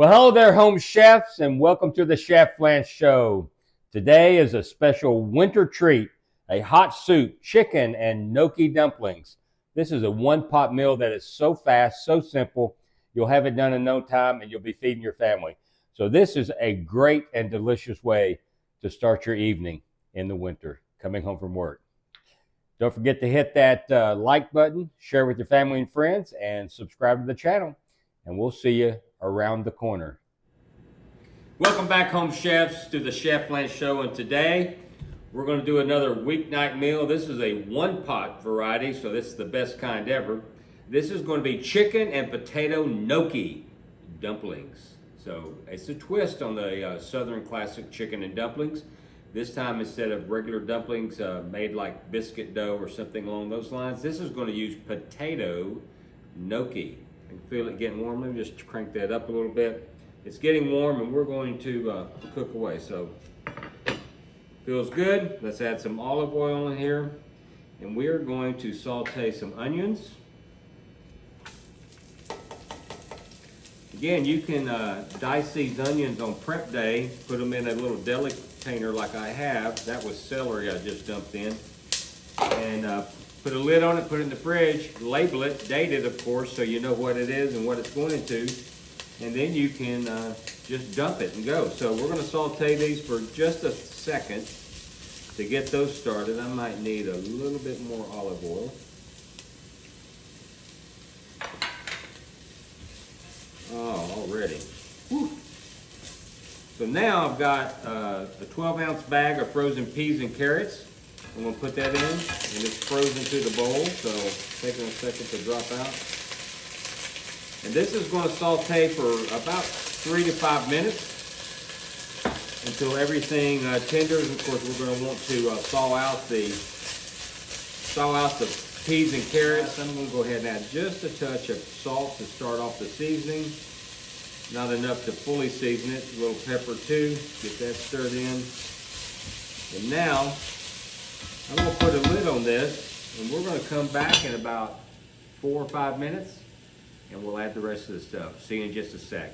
Well, hello there, home chefs, and welcome to the Chef Lance Show. Today is a special winter treat, a hot soup, chicken and gnocchi dumplings. This is a one-pot meal that is so fast, so simple, you'll have it done in no time and you'll be feeding your family. So this is a great and delicious way to start your evening in the winter, coming home from work. Don't forget to hit that like button, share with your family and friends, and subscribe to the channel. And we'll see you around the corner. Welcome back, home chefs, to the Chef Lance Show, and today we're going to do another weeknight meal. This is a one-pot variety, so this is the best kind ever. This is going to be chicken and potato gnocchi dumplings. So it's a twist on the Southern classic chicken and dumplings. This time, instead of regular dumplings made like biscuit dough or something along those lines, this is going to use potato gnocchi. I can feel it getting warm. Let me just crank that up a little bit. It's getting warm and we're going to cook away. So, feels good. Let's add some olive oil in here. And we're going to saute some onions. Again, you can dice these onions on prep day, put them in a little deli container like I have. That was celery I just dumped in. And put a lid on it, put it in the fridge, label it, date it, of course, so you know what it is and what it's going into. And then you can just dump it and go. So we're going to saute these for just a second to get those started. I might need a little bit more olive oil. Oh, already. Whew. So now I've got a 12-ounce bag of frozen peas and carrots. I'm going to put that in, and it's frozen to the bowl, so taking a second to drop out. And this is going to saute for about 3 to 5 minutes until everything tenders. Of course, we're going to want to thaw out the peas and carrots. I'm going to go ahead and add just a touch of salt to start off the seasoning. Not enough to fully season it. A little pepper too. Get that stirred in. And now I'm going to put a lid on this, and we're going to come back in about 4 or 5 minutes, and we'll add the rest of the stuff. See you in just a sec.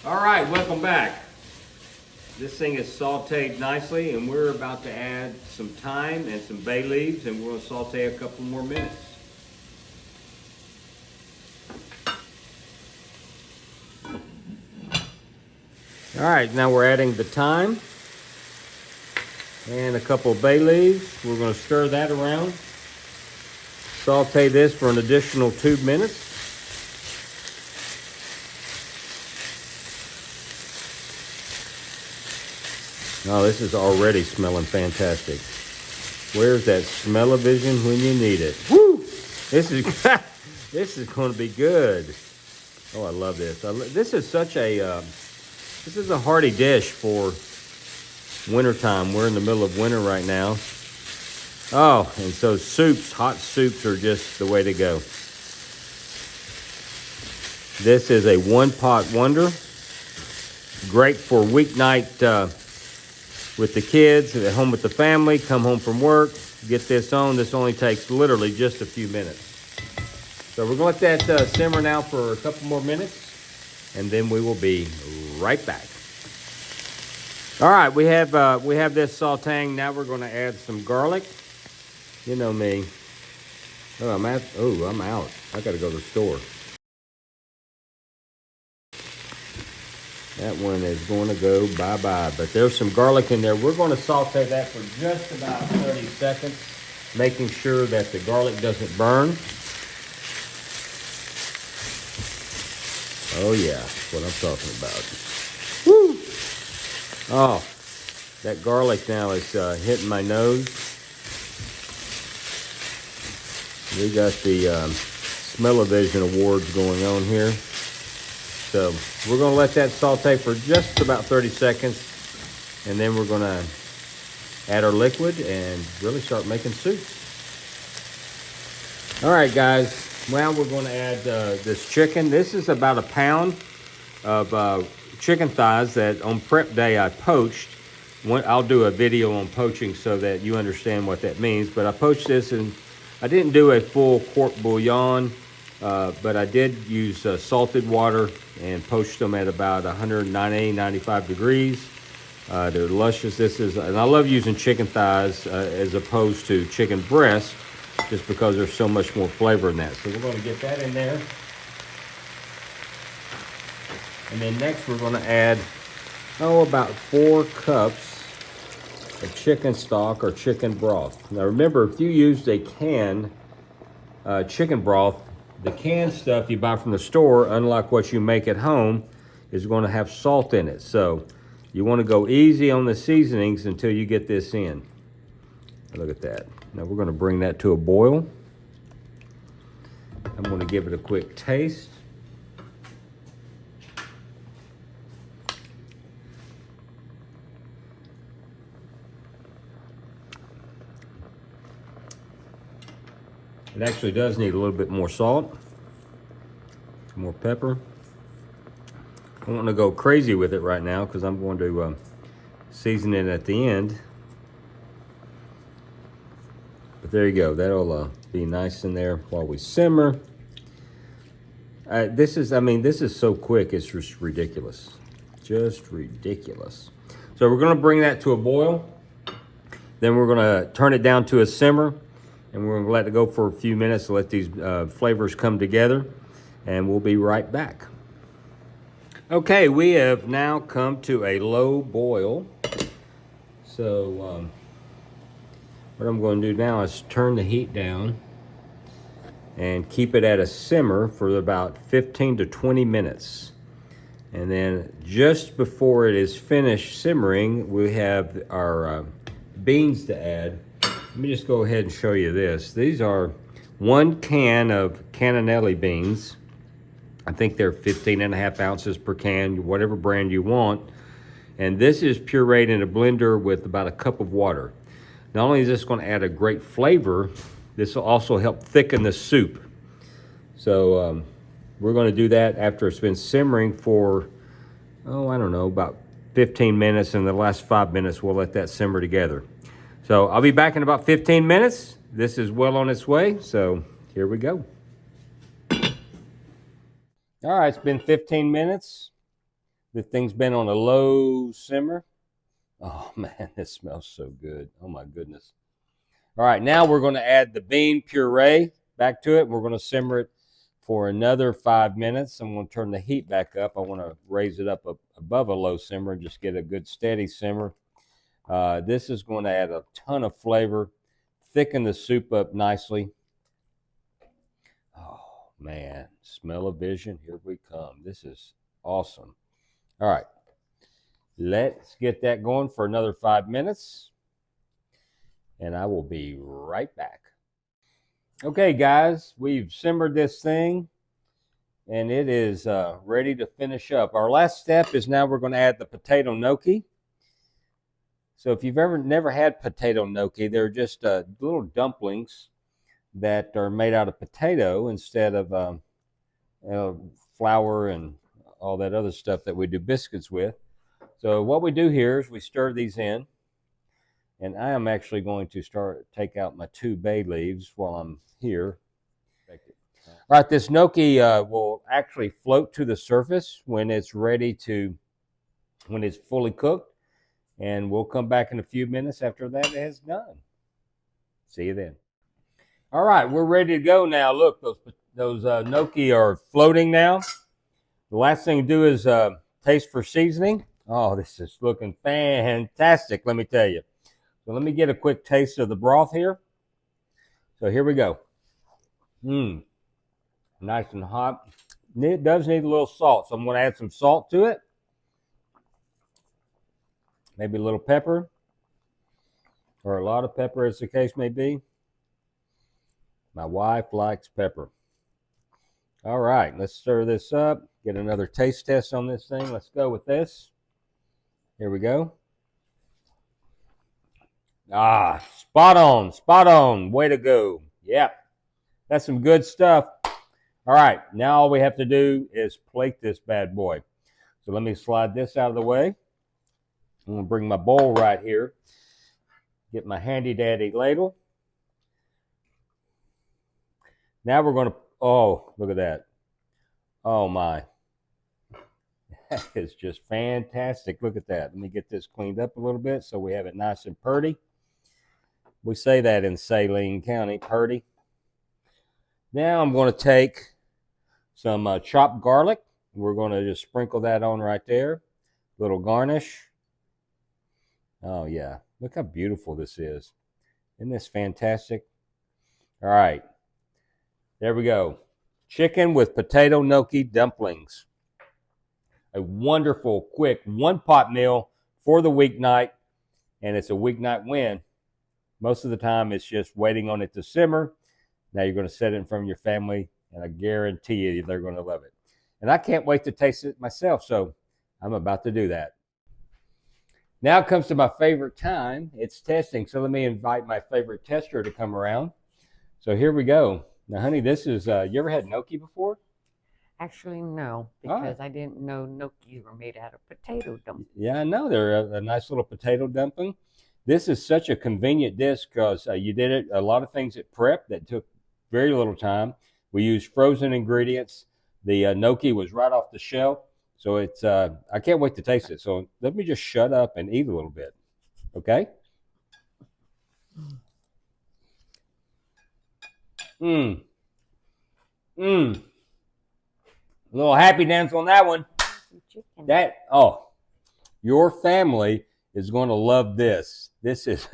All right, welcome back. This thing is sauteed nicely, and we're about to add some thyme and some bay leaves, and we're going to saute a couple more minutes. All right, now we're adding the thyme and a couple of bay leaves. We're going to stir that around. Saute this for an additional 2 minutes. Oh, this is already smelling fantastic. Where's that smell-o-vision when you need it? Woo! This is this is going to be good. Oh, I love this. This is such a this is a hearty dish for wintertime. We're in the middle of winter right now. Oh, and so soups, hot soups are just the way to go. This is a one-pot wonder. Great for weeknight with the kids, at home with the family, come home from work, get this on. This only takes literally just a few minutes. So we're going to let that simmer now for a couple more minutes, and then we will be right back. All right, we have this sauteing. Now we're going to add some garlic. You know me. Oh, I'm out. I got to go to the store. That one is going to go bye-bye. But there's some garlic in there. We're going to saute that for just about 30 seconds, making sure that the garlic doesn't burn. Oh, yeah, that's what I'm talking about. Woo! Oh, that garlic now is hitting my nose. We got the Smell-O-Vision Awards going on here. So we're going to let that saute for just about 30 seconds, and then we're going to add our liquid and really start making soup. All right, guys. Now we're going to add this chicken. This is about a pound of chicken thighs that on prep day I poached. I'll do a video on poaching so that you understand what that means. But I poached this, and I didn't do a full quart bouillon. but I did use salted water and poached them at about 190, 95 degrees. They're luscious. And I love using chicken thighs as opposed to chicken breast, just because there's so much more flavor in that. So we're going to get that in there. And then next we're going to add, about 4 cups of chicken stock or chicken broth. Now remember, if you used a canned chicken broth, the canned stuff you buy from the store, unlike what you make at home, is going to have salt in it. So you want to go easy on the seasonings until you get this in. Look at that. Now we're going to bring that to a boil. I'm going to give it a quick taste. It actually does need a little bit more salt, more pepper. I don't want to go crazy with it right now because I'm going to season it at the end. But there you go. That'll be nice in there while we simmer. This is so quick. It's just ridiculous. Just ridiculous. So we're going to bring that to a boil. Then we're going to turn it down to a simmer. And we're going to let it go for a few minutes to let these flavors come together. And we'll be right back. Okay, we have now come to a low boil. So what I'm going to do now is turn the heat down and keep it at a simmer for about 15 to 20 minutes. And then just before it is finished simmering, we have our beans to add. Let me just go ahead and show you this. These are 1 can of cannellini beans. I think they're 15.5 ounces per can, whatever brand you want. And this is pureed in a blender with about a cup of water. Not only is this going to add a great flavor, this will also help thicken the soup. So we're going to do that after it's been simmering for, I don't know, about 15 minutes. And the last 5 minutes, we'll let that simmer together. So I'll be back in about 15 minutes. This is well on its way, so here we go. All right, it's been 15 minutes. The thing's been on a low simmer. Oh man, this smells so good. Oh my goodness. All right, now we're going to add the bean puree back to it. We're going to simmer it for another 5 minutes. I'm going to turn the heat back up. I want to raise it up above a low simmer and just get a good steady simmer. This is going to add a ton of flavor, thicken the soup up nicely. Oh man, smell-o-vision, here we come. This is awesome. All right, let's get that going for another 5 minutes, and I will be right back. Okay, guys, we've simmered this thing, and it is ready to finish up. Our last step is now we're going to add the potato gnocchi. So if you've never had potato gnocchi, they're just little dumplings that are made out of potato instead of flour and all that other stuff that we do biscuits with. So what we do here is we stir these in, and I am actually going to take out my 2 bay leaves while I'm here. All right, this gnocchi will actually float to the surface when it's fully cooked. And we'll come back in a few minutes after that is done. See you then. All right, we're ready to go now. Look, those gnocchi are floating now. The last thing to do is taste for seasoning. Oh, this is looking fantastic, let me tell you. So let me get a quick taste of the broth here. So here we go. Nice and hot. It does need a little salt, so I'm going to add some salt to it. Maybe a little pepper, or a lot of pepper as the case may be. My wife likes pepper. All right, let's stir this up. Get another taste test on this thing. Let's go with this. Here we go. Ah, spot on. Way to go. Yep, that's some good stuff. All right, now all we have to do is plate this bad boy. So let me slide this out of the way. I'm going to bring my bowl right here. Get my handy dandy ladle. Now we're going to Oh, look at that. Oh my. That is just fantastic. Look at that. Let me get this cleaned up a little bit so we have it nice and purty. We say that in Saline County, purty. Now I'm going to take some chopped garlic. We're going to just sprinkle that on right there. Little garnish. Oh yeah, look how beautiful this is. Isn't this fantastic? All right, there we go. Chicken with potato gnocchi dumplings. A wonderful, quick one-pot meal for the weeknight, and it's a weeknight win. Most of the time, it's just waiting on it to simmer. Now you're going to set it in front of your family, and I guarantee you they're going to love it. And I can't wait to taste it myself, so I'm about to do that. Now it comes to my favorite time. It's testing, so let me invite my favorite tester to come around. So here we go. Now, honey, this is, you ever had gnocchi before? Actually, no, because I didn't know gnocchis were made out of potato dumplings. Yeah, I know. They're a nice little potato dumpling. This is such a convenient dish because you did it, a lot of things at prep that took very little time. We used frozen ingredients. The gnocchi was right off the shelf. So it's, I can't wait to taste it. So let me just shut up and eat a little bit. Okay? Mmm. Mmm. A little happy dance on that one. That, oh, your family is going to love this. This is,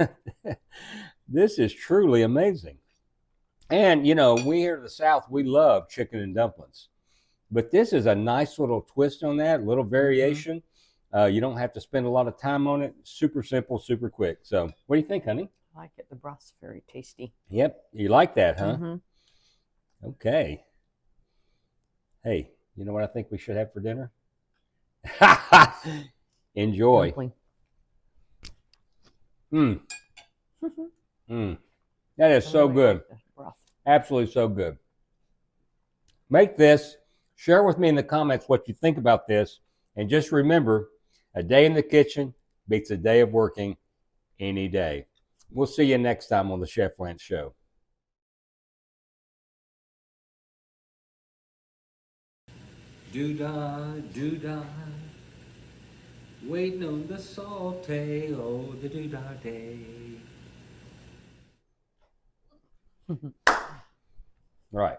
this is truly amazing. And, you know, we here in the South, we love chicken and dumplings. But this is a nice little twist on that, a little variation. You don't have to spend a lot of time on it. Super simple, super quick. So what do you think, honey? I like it. The broth's very tasty. Yep. You like that, huh? Okay. Hey, you know what I think we should have for dinner? Enjoy. Mmm. Mmm. That is so good. Absolutely so good. Make this. Share with me in the comments what you think about this. And just remember, a day in the kitchen beats a day of working any day. We'll see you next time on the Chef Lance Show. Doo-dah, doo-dah, waiting on the saute, oh, the doo-dah day. Right.